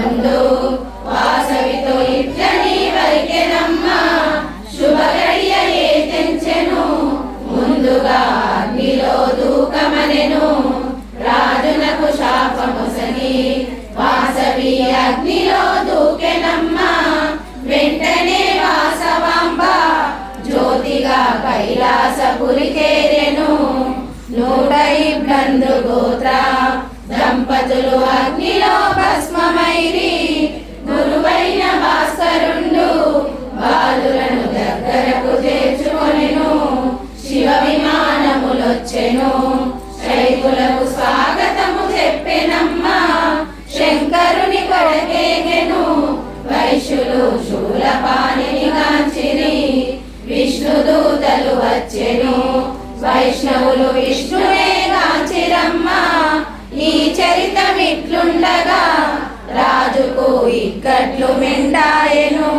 ఉండు వాసవితో ఇట్లని వరికెనమ్మ శుభగడియ ఏ తెంచెను ముందుగా అగ్నిలో దూకమనెను రాజునకు శాపమొసగి వాసవి అగ్నిలో దూకెనమ్మ వెంటనే వాసవాంబ జ్యోతిగా కైలాసపురి చేరెను 102 గోత్ర దంపతులు అగ్నిలో భస్మమైరి గురువైన భాస్కరుండు బాలులను దగ్గరకు చేర్చుకొనెను శివ విమానములొచ్చెను శైకులకు స్వాగతము చెప్పెనమ్మ శంకరుని కొడకేగెను వైశ్యులు శూలపాణిని గాంచిరి విష్ణుదూతలు వచ్చెను వైష్ణవులు విష్ణునే గాంచిరమ్మ ఈ చరితమిట్లుండగా రాజుకు ఇక్కట్లు మెండాయెను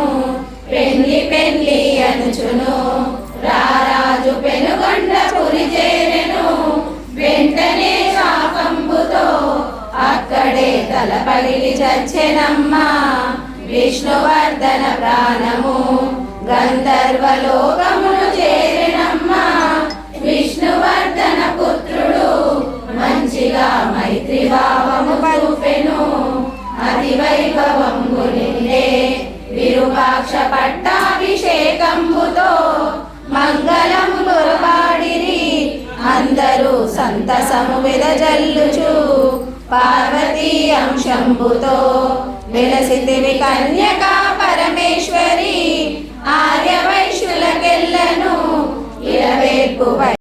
పెళ్లి పెళ్లి అనుచును రారాజు పెనుగొండపురి చేరెను వెంటనే శాకంబుతో అక్కడే తల పగిలి చచ్చెనమ్మ విష్ణువర్ధన ప్రాణము గంధర్వలోకమును చేరెనమ్మ విష్ణువర్ధన పుత్రుడు మంచిగా మైత్రి భావము చూపెను అతి వైభవంబు నిండే విరూపాక్ష పట్టాభిషేకంబుతో మంగళములు పాడిరి అందరూ సంతసము వెదజల్లుచు పార్వతీ అంశంబుతో వెలసితివి కన్యకా పరమేశ్వరి ఆర్య వైశ్యులకెల్లను ఇలవేర్పు